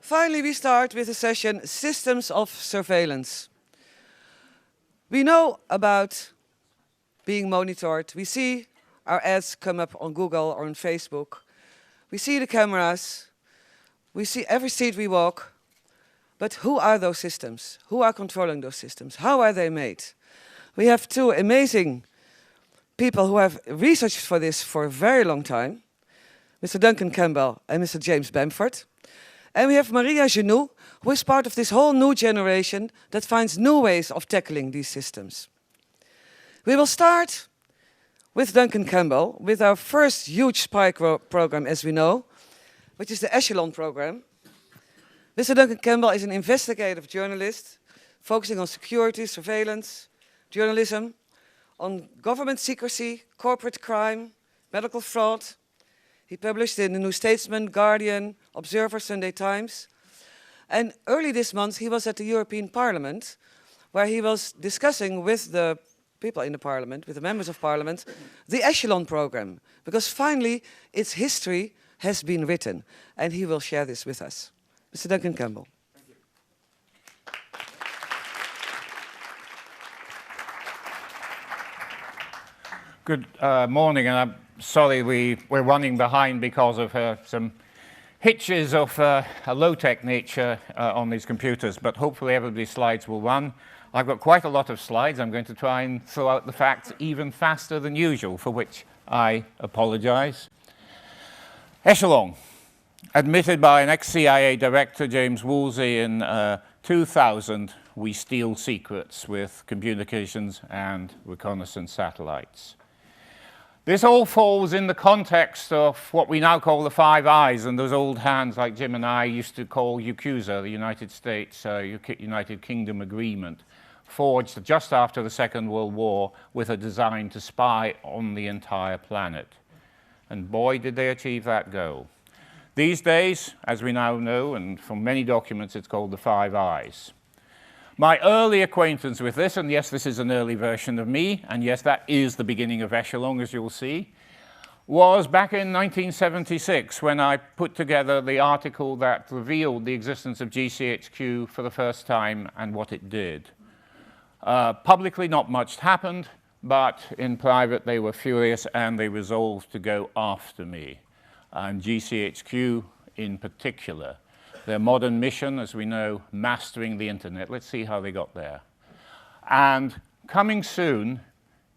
Finally, we start with the session Systems of Surveillance. We know about being monitored. We see our ads come up on Google or on Facebook. We see the cameras. We see every street we walk. But who are those systems? Who are controlling those systems? How are they made? We have two amazing people who have researched for this for a very long time. Mr. Duncan Campbell and Mr. James Bamford. And we have Maria Genoux, who is part of this whole new generation that finds new ways of tackling these systems. We will start with Duncan Campbell, with our first huge spy program, as we know, which is the Echelon program. Mr. Duncan Campbell is an investigative journalist focusing on security, surveillance, journalism, on government secrecy, corporate crime, medical fraud. He published in the New Statesman, Guardian, Observer, Sunday Times. And early this month, he was at the European Parliament, where he was discussing with the people in the Parliament, with the members of Parliament, the Echelon program. Because finally, its history has been written. And he will share this with us. Mr. Duncan Campbell. Thank you. Good morning, and I'm sorry we're running behind because of some hitches of a low-tech nature on these computers, but hopefully everybody's slides will run. I've got quite a lot of slides. I'm going to try and throw out the facts even faster than usual, for which I apologize. Echelon, admitted by an ex-CIA director, James Woolsey, in 2000, we steal secrets with communications and reconnaissance satellites. This all falls in the context of what we now call the Five Eyes, and those old hands like Jim and I used to call UKUSA, the United States, United Kingdom Agreement, forged just after the Second World War with a design to spy on the entire planet. And boy, did they achieve that goal. These days, as we now know, and from many documents, it's called the Five Eyes. My early acquaintance with this, and yes, this is an early version of me, and yes, that is the beginning of Echelon, as you'll see, was back in 1976 when I put together the article that revealed the existence of GCHQ for the first time and what it did. Publicly, not much happened, but in private, they were furious and they resolved to go after me, and GCHQ in particular. Their modern mission, as we know, mastering the internet. Let's see how they got there. And coming soon,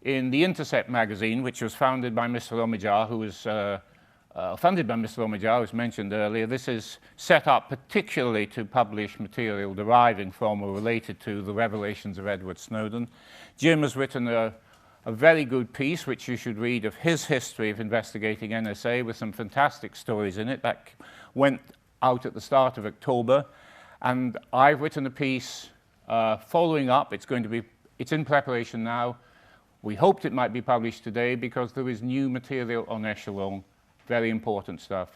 in The Intercept magazine, which was founded by Mr. Omijar, who was mentioned earlier, this is set up particularly to publish material deriving from or related to the revelations of Edward Snowden. Jim has written a very good piece, which you should read, of his history of investigating NSA with some fantastic stories in it. That went out at the start of October, and I've written a piece following up. It's in preparation now. We hoped it might be published today because there is new material on Echelon, very important stuff,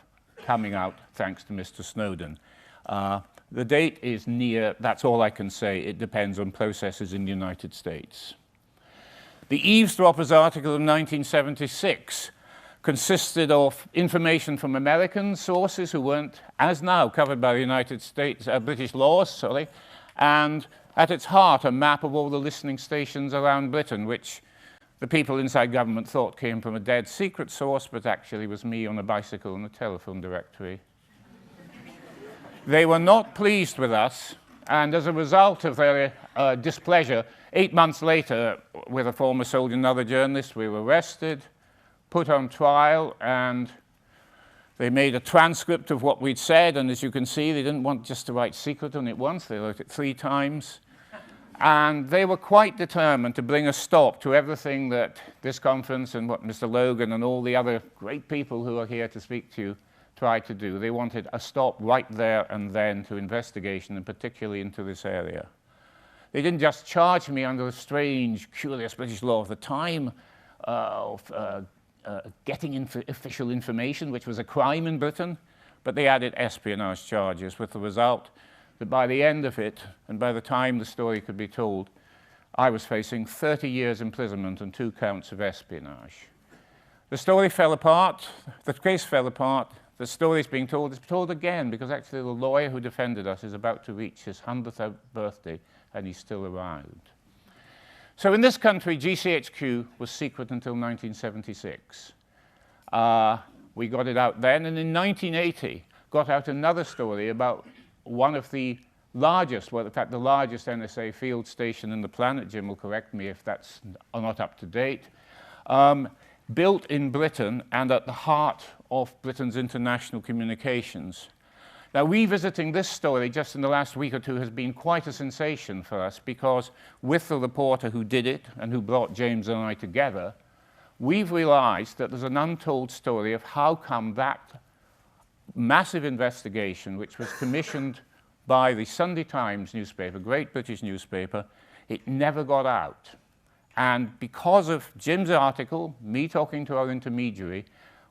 coming out thanks to Mr. Snowden. The date is near, that's all I can say. It depends on processes in the United States. The Eavesdroppers article of 1976 consisted of information from American sources who weren't, as now, covered by the United States, British laws, and at its heart, a map of all the listening stations around Britain, which the people inside government thought came from a dead secret source, but actually was me on a bicycle in a telephone directory. They were not pleased with us, and as a result of their displeasure, 8 months later, with a former soldier and another journalist, we were arrested, put on trial, and they made a transcript of what we'd said, and as you can see, they didn't want just to write secret on it once, they wrote it 3 times. And they were quite determined to bring a stop to everything that this conference and what Mr. Logan and all the other great people who are here to speak to you tried to do. They wanted a stop right there and then to investigation, and particularly into this area. They didn't just charge me under the strange, curious British law of the time of getting official information, which was a crime in Britain, but they added espionage charges, with the result that by the end of it, and by the time the story could be told, I was facing 30 years imprisonment and 2 counts of espionage. The story fell apart, the case fell apart, the story is being told. It's told again because actually the lawyer who defended us is about to reach his 100th birthday and he's still around. So in this country, GCHQ was secret until 1976. We got it out then, and in 1980 got out another story about one of the largest, well, in fact, the largest NSA field station in the planet. Jim will correct me if that's not up to date. Built in Britain and at the heart of Britain's international communications. Now, revisiting this story just in the last week or two has been quite a sensation for us because with the reporter who did it and who brought James and I together, we've realized that there's an untold story of how come that massive investigation, which was commissioned by the Sunday Times newspaper, great British newspaper, it never got out. And because of Jim's article, me talking to our intermediary,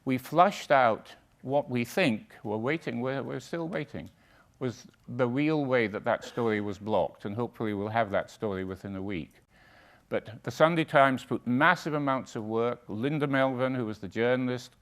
we flushed out what we think, we're still waiting, was the real way that that story was blocked. And hopefully we'll have that story within a week. But the Sunday Times put massive amounts of work. Linda Melvin, who was the journalist,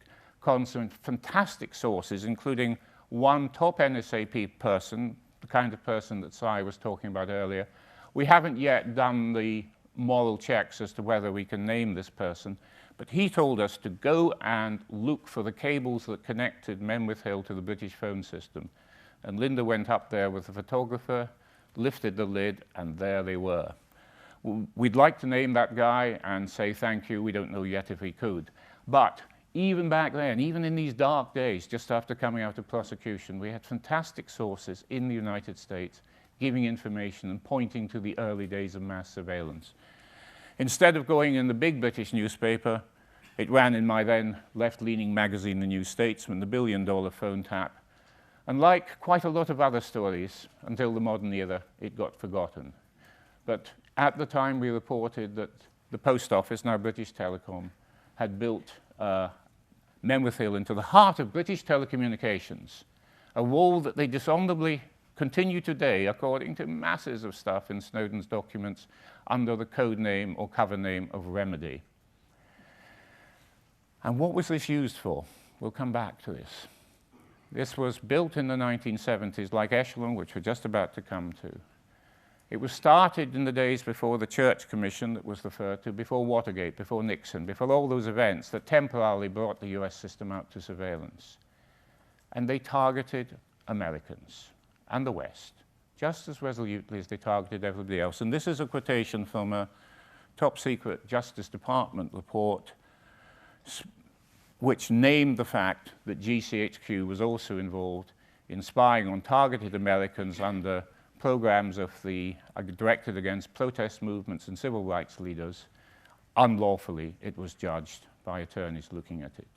constant fantastic sources, including one top NSA person, the kind of person that Si was talking about earlier. We haven't yet done the moral checks as to whether we can name this person, but he told us to go and look for the cables that connected Menwith Hill to the British phone system. And Linda went up there with a photographer, lifted the lid, and there they were. We'd like to name that guy and say thank you. We don't know yet if we could. But even back then, even in these dark days, just after coming out of prosecution, we had fantastic sources in the United States giving information and pointing to the early days of mass surveillance. Instead of going in the big British newspaper, it ran in my then left-leaning magazine, The New Statesman, the billion-dollar phone tap. And like quite a lot of other stories, until the modern era, it got forgotten. But at the time, we reported that the Post Office, now British Telecom, had built Menwith Hill into the heart of British telecommunications, a wall that they dishonorably continue today, according to masses of stuff in Snowden's documents, under the code name or cover name of Remedy. And what was this used for? We'll come back to this. This was built in the 1970s, like Echelon, which we're just about to come to. It was started in the days before the Church Commission that was referred to, before Watergate, before Nixon, before all those events that temporarily brought the US system out to surveillance. And they targeted Americans and the West, just as resolutely as they targeted everybody else. And this is a quotation from a top-secret Justice Department report which named the fact that GCHQ was also involved in spying on targeted Americans under programs of directed against protest movements and civil rights leaders. Unlawfully, it was judged by attorneys looking at it.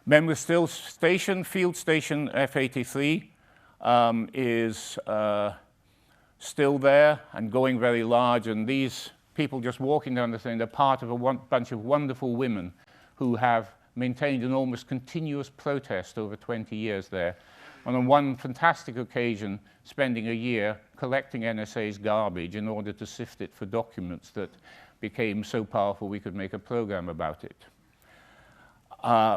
Menwith Hill Station, Field Station F83, is still there and going very large, and these people just walking down the thing, they're part of a bunch of wonderful women who have maintained an almost continuous protest over 20 years there. And on one fantastic occasion, spending a year collecting NSA's garbage in order to sift it for documents that became so powerful we could make a program about it.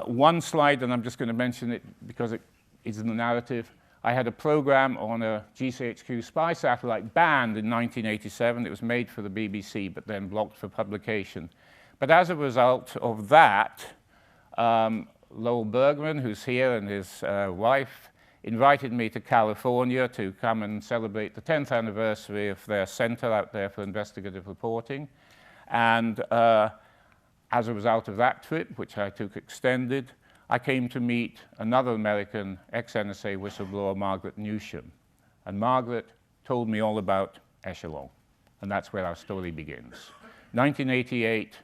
One slide, and I'm just going to mention it because it is in the narrative. I had a program on a GCHQ spy satellite banned in 1987. It was made for the BBC, but then blocked for publication. But as a result of that, Lowell Bergman, who's here, and his wife, invited me to California to come and celebrate the 10th anniversary of their center out there for investigative reporting. And as a result of that trip, which I took extended, I came to meet another American ex-NSA whistleblower, Margaret Newsham. And Margaret told me all about Echelon. And that's where our story begins. 1988,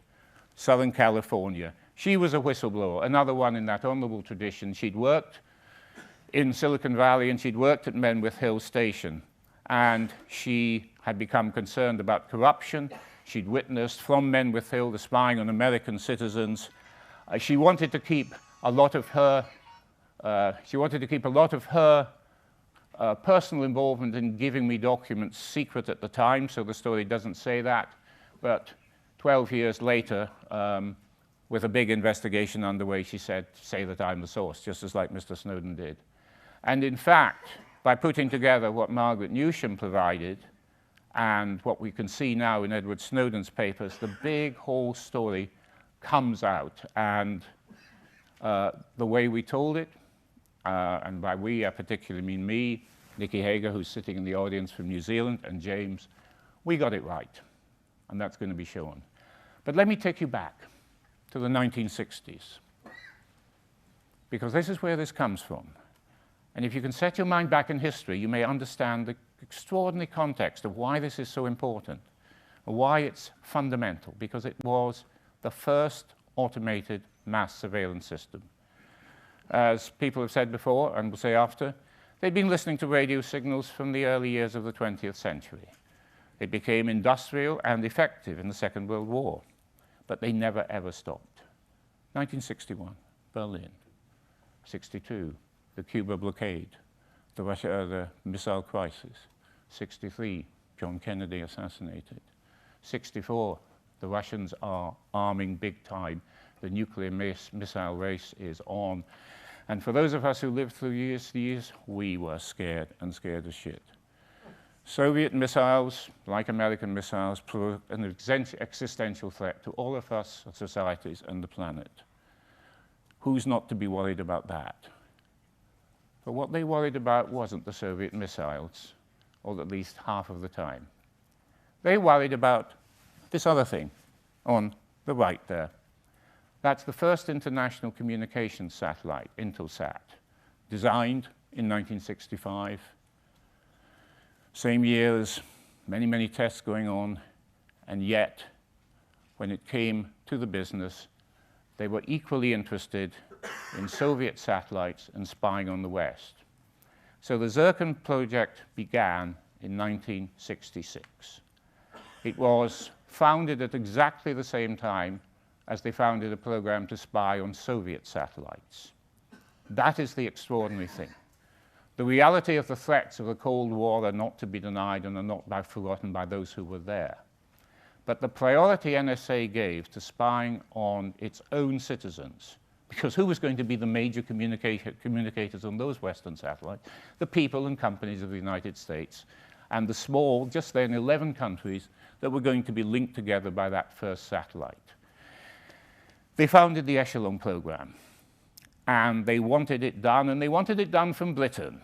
Southern California. She was a whistleblower, another one in that honorable tradition. She'd worked in Silicon Valley, and she'd worked at Menwith Hill Station. And she had become concerned about corruption. She'd witnessed from Menwith Hill the spying on American citizens. She wanted to keep a lot of her personal involvement in giving me documents secret at the time, so the story doesn't say that. But 12 years later, with a big investigation underway, she said, say that I'm the source, just as like Mr. Snowden did. And in fact, by putting together what Margaret Newsham provided and what we can see now in Edward Snowden's papers, the big whole story comes out. And the way we told it, and by we I particularly mean me, Nikki Hager, who's sitting in the audience from New Zealand, and James, we got it right. And that's going to be shown. But let me take you back to the 1960s, because this is where this comes from. And if you can set your mind back in history, you may understand the extraordinary context of why this is so important, or why it's fundamental, because it was the first automated mass surveillance system. As people have said before, and will say after, they'd been listening to radio signals from the early years of the 20th century. It became industrial and effective in the Second World War, but they never ever stopped. 1961, Berlin. 62, the Cuba blockade, the missile crisis. 63, John Kennedy assassinated. 64, the Russians are arming big time. The nuclear missile race is on. And for those of us who lived through years, we were scared, and scared as shit. Soviet missiles, like American missiles, pose an existential threat to all of us, societies, and the planet. Who's not to be worried about that? But what they worried about wasn't the Soviet missiles, or at least half of the time. They worried about this other thing on the right there. That's the first international communications satellite, Intelsat, designed in 1965. Same year as many, many tests going on, and yet, when it came to the business, they were equally interested in Soviet satellites and spying on the West. So the Zircon project began in 1966. It was founded at exactly the same time as they founded a program to spy on Soviet satellites. That is the extraordinary thing. The reality of the threats of the Cold War are not to be denied and are not forgotten by those who were there. But the priority NSA gave to spying on its own citizens, because who was going to be the major communicators on those Western satellites? The people and companies of the United States, and the small, just then 11 countries that were going to be linked together by that first satellite. They founded the Echelon program. And they wanted it done, and they wanted it done from Britain,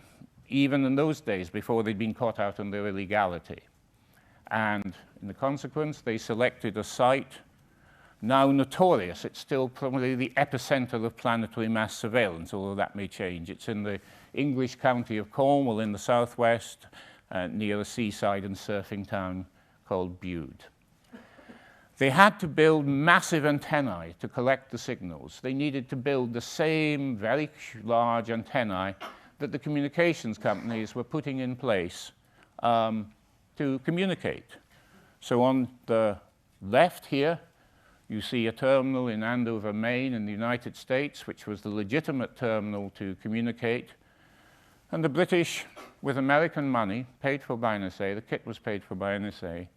even in those days before they'd been caught out on their illegality. And in the consequence, they selected a site now notorious. It's still probably the epicenter of planetary mass surveillance, although that may change. It's in the English county of Cornwall in the southwest, near a seaside and surfing town called Bude. They had to build massive antennae to collect the signals. They needed to build the same very large antennae that the communications companies were putting in place to communicate. So on the left here, you see a terminal in Andover, Maine in the United States, which was the legitimate terminal to communicate. And the British, with American money, paid for by NSA, the kit was paid for by NSA,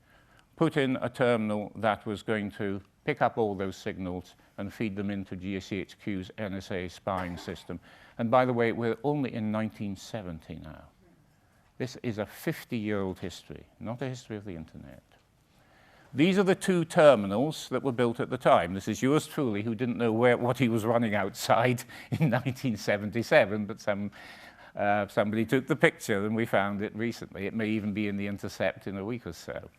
put in a terminal that was going to pick up all those signals and feed them into GCHQ's NSA spying system. And by the way, we're only in 1970 now. This is a 50-year-old history, not a history of the internet. These are the two terminals that were built at the time. This is yours truly, who didn't know what he was running outside in 1977, but somebody took the picture and we found it recently. It may even be in the Intercept in a week or so.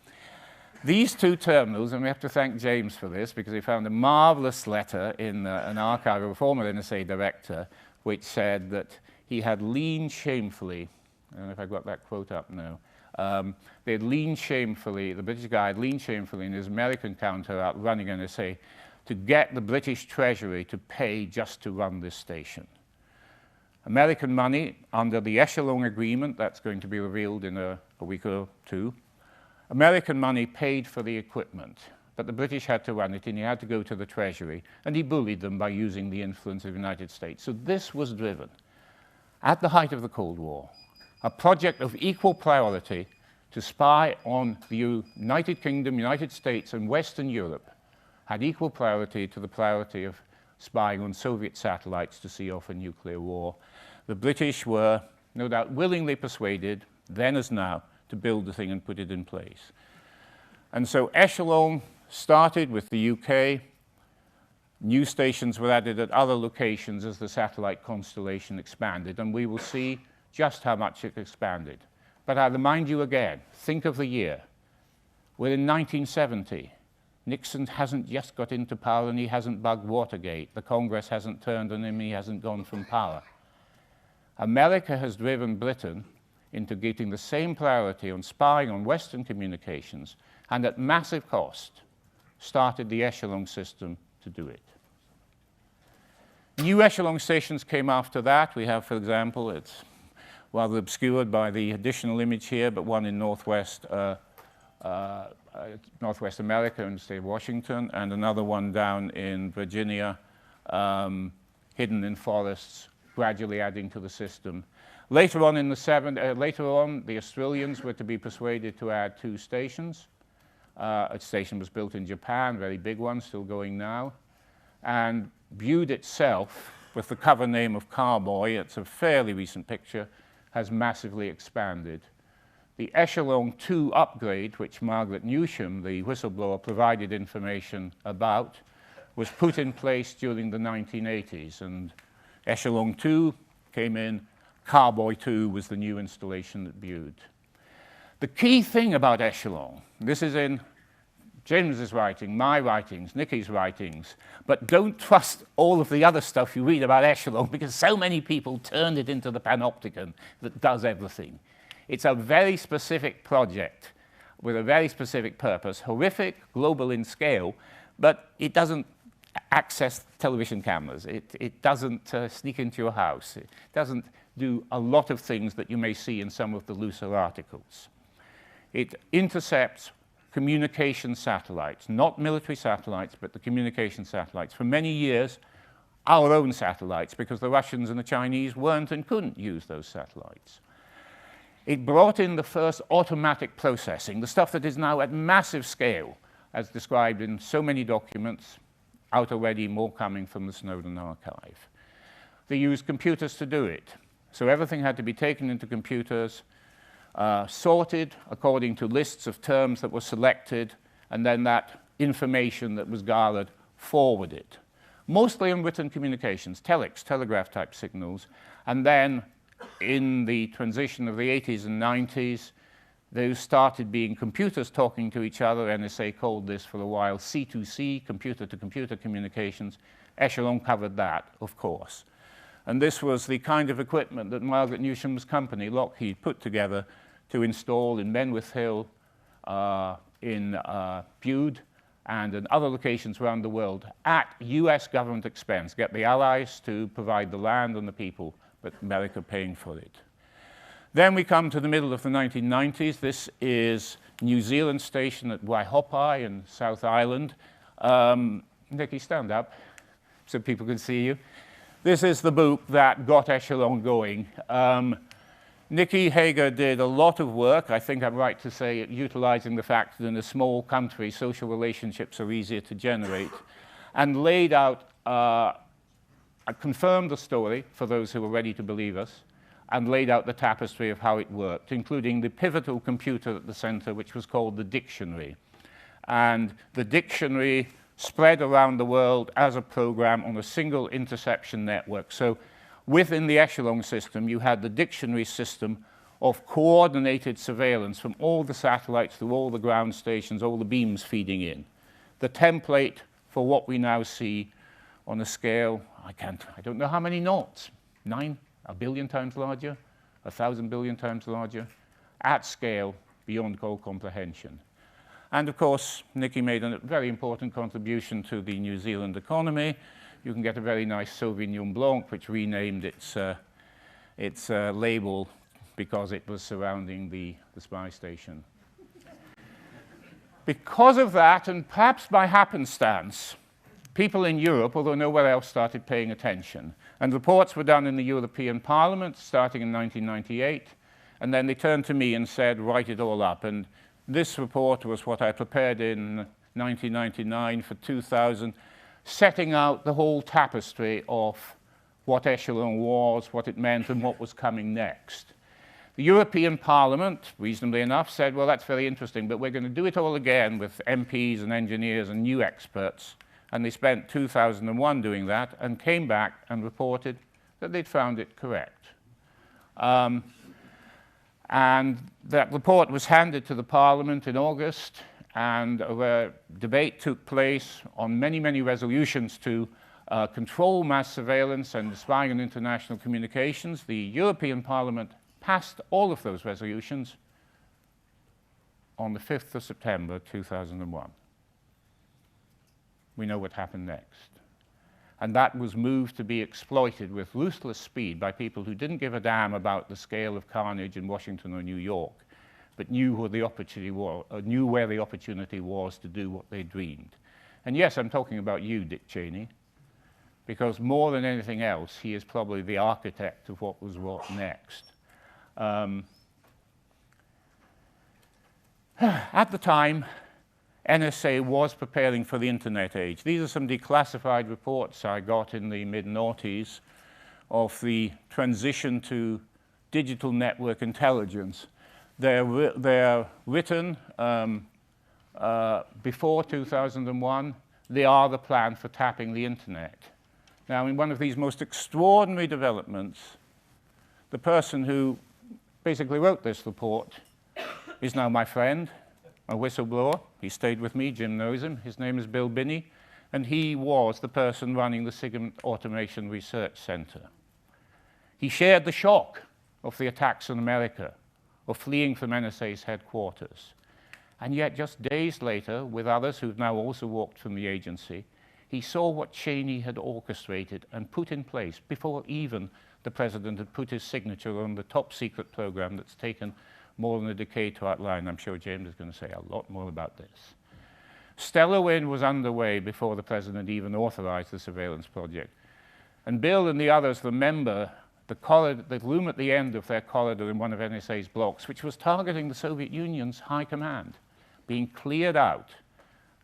These two terminals, and we have to thank James for this, because he found a marvelous letter in an archive of a former NSA director, which said that he had leaned shamefully, I don't know if I got that quote up now, they had leaned shamefully, the British guy had leaned shamefully in his American counterpart running NSA to get the British Treasury to pay just to run this station. American money under the Echelon agreement, that's going to be revealed in a week or two, American money paid for the equipment, but the British had to run it, and he had to go to the Treasury, and he bullied them by using the influence of the United States. So this was driven, at the height of the Cold War, a project of equal priority to spy on the United Kingdom, United States, and Western Europe, had equal priority to the priority of spying on Soviet satellites to see off a nuclear war. The British were, no doubt, willingly persuaded, then as now, to build the thing and put it in place. And so Echelon started with the UK. New stations were added at other locations as the satellite constellation expanded, and we will see just how much it expanded. But I remind you again, think of the year. We're in 1970. Nixon hasn't just got into power and he hasn't bugged Watergate. The Congress hasn't turned on him, he hasn't gone from power. America has driven Britain into getting the same priority on spying on Western communications, and at massive cost started the Echelon system to do it. New Echelon stations came after that. We have, for example, it's rather obscured by the additional image here, but one in Northwest America in the state of Washington, and another one down in Virginia, hidden in forests, gradually adding to the system. Later on, the Australians were to be persuaded to add 2 stations. A station was built in Japan, very big one, still going now. And Bude itself, with the cover name of Carboy, it's a fairly recent picture, has massively expanded. The Echelon 2 upgrade, which Margaret Newsham, the whistleblower, provided information about, was put in place during the 1980s. And Echelon 2 came in, Carboy 2 was the new installation at Bude. The key thing about Echelon, this is in James's writing, my writings, Nikki's writings, but don't trust all of the other stuff you read about Echelon because so many people turned it into the panopticon that does everything. It's a very specific project with a very specific purpose, horrific, global in scale, but it doesn't access television cameras. It doesn't sneak into your house. It doesn't do a lot of things that you may see in some of the looser articles. It intercepts communication satellites, not military satellites, but the communication satellites. For many years, our own satellites, because the Russians and the Chinese weren't and couldn't use those satellites. It brought in the first automatic processing, the stuff that is now at massive scale, as described in so many documents, out already, more coming from the Snowden archive. They used computers to do it. So everything had to be taken into computers, sorted according to lists of terms that were selected, and then that information that was gathered forwarded. Mostly in written communications, telex, telegraph-type signals, and then in the transition of the 80s and 90s, those started being computers talking to each other. NSA called this for a while C2C, computer-to-computer communications. Echelon covered that, of course. And this was the kind of equipment that Margaret Newsham's company, Lockheed, put together to install in Menwith Hill, in Bude, and in other locations around the world at US government expense. Get the Allies to provide the land and the people, but America paying for it. Then we come to the middle of the 1990s. This is New Zealand station at Waihopai in South Island. Nikki, stand up so people can see you. This is the book that got Echelon going. Nikki Hager did a lot of work, I think I'm right to say, utilizing the fact that in a small country, social relationships are easier to generate, and laid out, confirmed the story for those who were ready to believe us, and laid out the tapestry of how it worked, including the pivotal computer at the center, which was called the dictionary. And the dictionary spread around the world as a program on a single interception network. So within the Echelon system, you had the dictionary system of coordinated surveillance from all the satellites through all the ground stations, all the beams feeding in. The template for what we now see on a scale, I don't know how many knots, 9, a billion times larger, 1,000 billion times larger, at scale, beyond all comprehension. And of course, Nikki made a very important contribution to the New Zealand economy. You can get a very nice Sauvignon Blanc, which renamed its label because it was surrounding the spy station. Because of that, and perhaps by happenstance, people in Europe, although nowhere else, started paying attention. And reports were done in the European Parliament starting in 1998, and then they turned to me and said, write it all up. And this report was what I prepared in 1999 for 2000, setting out the whole tapestry of what echelon was, what it meant, and what was coming next. The European Parliament, reasonably enough, said, well, that's very interesting, but we're going to do it all again with MPs and engineers and new experts. And they spent 2001 doing that and came back and reported that they'd found it correct. And that report was handed to the Parliament in August, and a debate took place on many, many resolutions to control mass surveillance and spying on international communications. The European Parliament passed all of those resolutions on the 5th of September 2001. We know what happened next. And that was moved to be exploited with ruthless speed by people who didn't give a damn about the scale of carnage in Washington or New York, but knew where the opportunity was to do what they dreamed. And yes, I'm talking about you, Dick Cheney, because more than anything else, he is probably the architect of what was wrought next. At the time, NSA was preparing for the internet age. These are some declassified reports I got in the mid-noughties of the transition to digital network intelligence. They're written before 2001. They are the plan for tapping the internet. Now, in one of these most extraordinary developments, the person who basically wrote this report is now my friend, a whistleblower. He stayed with me, Jim knows him. His name is Bill Binney, and he was the person running the SIGINT Automation Research Center. He shared the shock of the attacks on America, of fleeing from NSA's headquarters. And yet, just days later, with others who've now also walked from the agency, he saw what Cheney had orchestrated and put in place before even the president had put his signature on the top secret program that's taken more than a decade to outline. I'm sure James is going to say a lot more about this. Stellar Wind was underway before the president even authorized the surveillance project. And Bill and the others remember the room at the end of their corridor in one of NSA's blocks, which was targeting the Soviet Union's high command, being cleared out,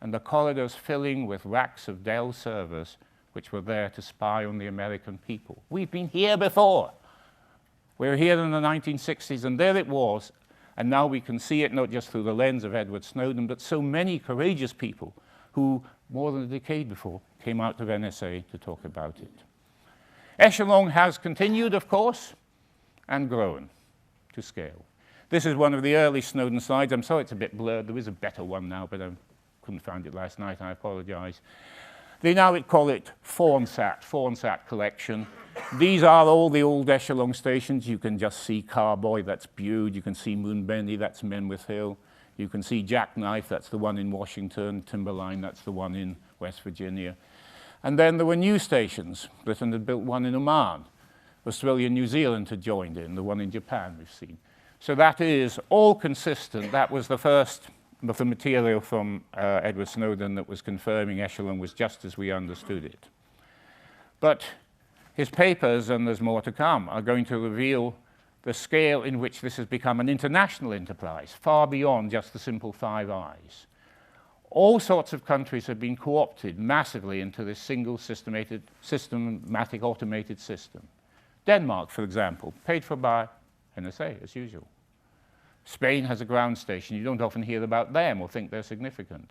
and the corridors filling with racks of Dell servers which were there to spy on the American people. We've been here before. We were here in the 1960s, and there it was. And now we can see it not just through the lens of Edward Snowden, but so many courageous people who, more than a decade before, came out of NSA to talk about it. Echelon has continued, of course, and grown to scale. This is one of the early Snowden slides. I'm sorry it's a bit blurred. There is a better one now, but I couldn't find it last night. I apologize. They now call it Fawnsat collection. These are all the old Echelon stations. You can just see Carboy, that's Bude. You can see Moonbenny, that's Menwith Hill. You can see Jackknife, that's the one in Washington. Timberline, that's the one in West Virginia. And then there were new stations. Britain had built one in Oman. Australia and New Zealand had joined in, the one in Japan we've seen. So that is all consistent. That was the first of the material from Edward Snowden that was confirming Echelon was just as we understood it. But his papers, and there's more to come, are going to reveal the scale in which this has become an international enterprise, far beyond just the simple Five Eyes. All sorts of countries have been co-opted massively into this single systematic automated system. Denmark, for example, paid for by NSA, as usual. Spain has a ground station. You don't often hear about them or think they're significant.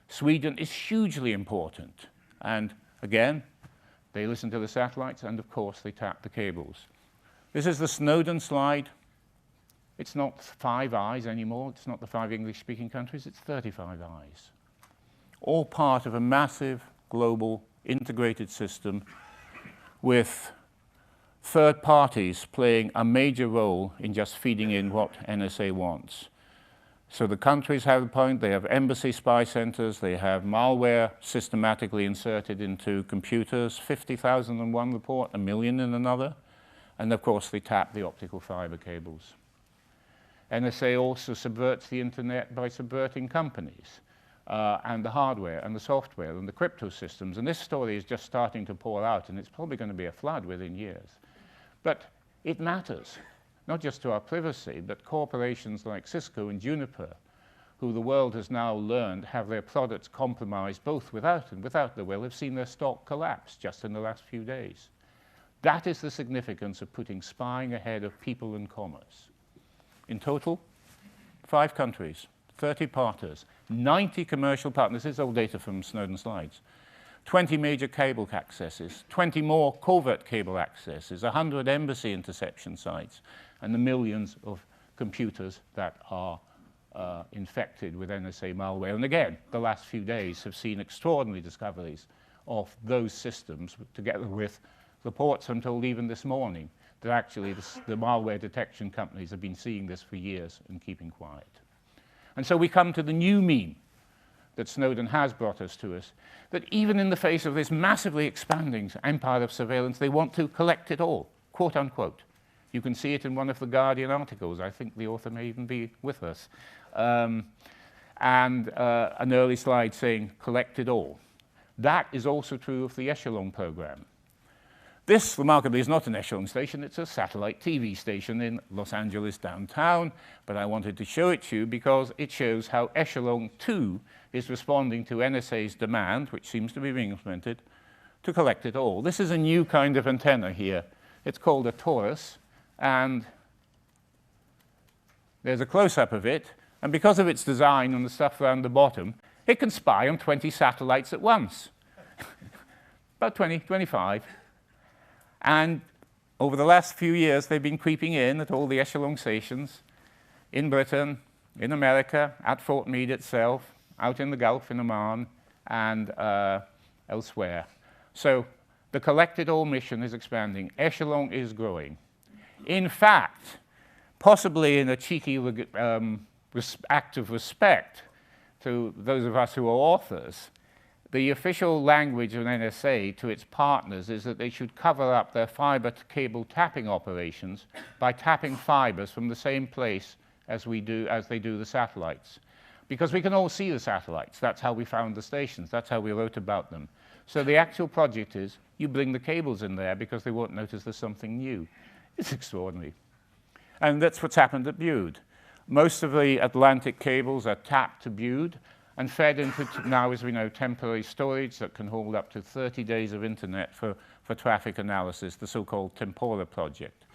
Sweden is hugely important. And again, they listen to the satellites, and of course, they tap the cables. This is the Snowden slide. It's not 5 eyes anymore. It's not the 5 English-speaking countries. It's 35 eyes. All part of a massive, global, integrated system with third parties playing a major role in just feeding in what NSA wants. So the countries have a point. They have embassy spy centers. They have malware systematically inserted into computers, 50,000 in one report, 1 million in another. And of course, they tap the optical fiber cables. NSA also subverts the internet by subverting companies and the hardware and the software and the crypto systems. And this story is just starting to pour out, and it's probably going to be a flood within years. But it matters, not just to our privacy, but corporations like Cisco and Juniper, who the world has now learned have their products compromised both without and without the will, have seen their stock collapse just in the last few days. That is the significance of putting spying ahead of people and commerce. In total, 5 countries, 30 partners, 90 commercial partners. This is old data from Snowden slides. 20 major cable accesses, 20 more covert cable accesses, 100 embassy interception sites, and the millions of computers that are infected with NSA malware. And again, the last few days have seen extraordinary discoveries of those systems, together with reports, I'm told, even this morning, that actually the malware detection companies have been seeing this for years and keeping quiet. And so we come to the new meme that Snowden has brought us to us, that even in the face of this massively expanding empire of surveillance, they want to collect it all, quote unquote. You can see it in one of the Guardian articles. I think the author may even be with us. And an early slide saying, collect it all. That is also true of the Echelon program. This, remarkably, is not an Echelon station. It's a satellite TV station in Los Angeles downtown. But I wanted to show it to you because it shows how Echelon 2 is responding to NSA's demand, which seems to be being implemented, to collect it all. This is a new kind of antenna here. It's called a torus. And there's a close-up of it. And because of its design and the stuff around the bottom, it can spy on 20 satellites at once. About 20, 25. And over the last few years, they've been creeping in at all the Echelon stations in Britain, in America, at Fort Meade itself, out in the Gulf in Oman, and elsewhere. So the collect it all mission is expanding. Echelon is growing. In fact, possibly in a cheeky act of respect to those of us who are authors, the official language of NSA to its partners is that they should cover up their fiber cable tapping operations by tapping fibers from the same place as they do the satellites. Because we can all see the satellites. That's how we found the stations. That's how we wrote about them. So the actual project is you bring the cables in there because they won't notice there's something new. It's extraordinary. And that's what's happened at Bude. Most of the Atlantic cables are tapped to Bude and fed into, now as we know, temporary storage that can hold up to 30 days of internet for traffic analysis, the so-called Tempora project.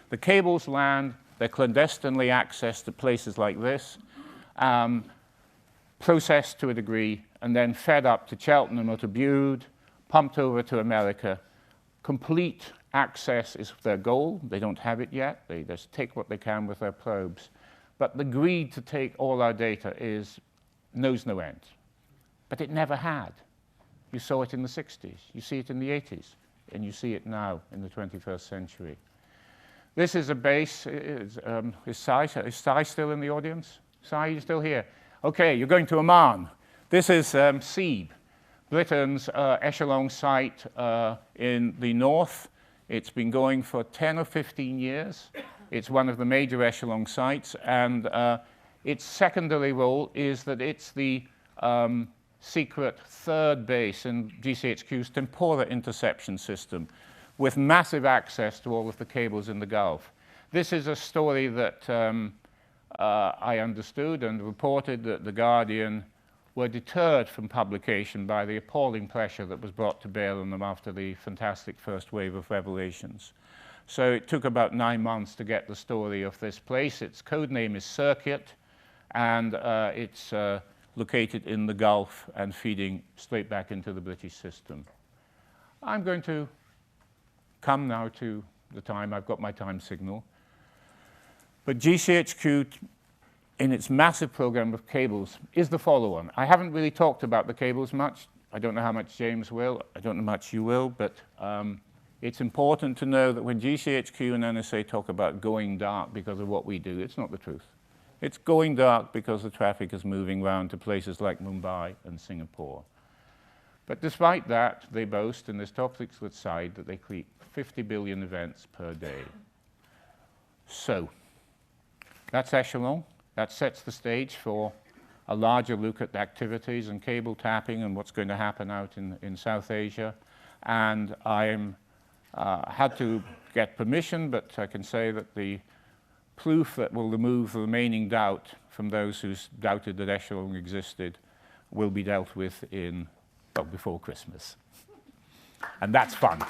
The cables land, they're clandestinely accessed to places like this, processed to a degree, and then fed up to Cheltenham or to Bude, pumped over to America. Complete access is their goal. They don't have it yet. They just take what they can with their probes. But the greed to take all our data knows no end. But it never had. You saw it in the 60s. You see it in the 80s. And you see it now in the 21st century. This is a base. Is Sai still in the audience? Sai, you still here? OK, you're going to Oman. This is Seeb, Britain's Echelon site in the north. It's been going for 10 or 15 years. It's one of the major Echelon sites. And its secondary role is that it's the secret third base in GCHQ's Tempora interception system with massive access to all of the cables in the Gulf. This is a story that I understood and reported that The Guardian were deterred from publication by the appalling pressure that was brought to bear on them after the fantastic first wave of revelations. So it took about 9 months to get the story of this place. Its code name is Circuit, and it's located in the Gulf and feeding straight back into the British system. I'm going to come now to the time. I've got my time signal. But GCHQ, in its massive program of cables, is the follow-on. I haven't really talked about the cables much. I don't know how much James will. I don't know how much you will. But it's important to know that when GCHQ and NSA talk about going dark because of what we do, it's not the truth. It's going dark because the traffic is moving around to places like Mumbai and Singapore. But despite that, they boast in this top secret side that they create 50 billion events per day. So that's Echelon. That sets the stage for a larger look at the activities and cable tapping and what's going to happen out in South Asia. And I had to get permission, but I can say that the proof that will remove the remaining doubt from those who doubted that echelon existed will be dealt with in, well, before Christmas. And that's fun.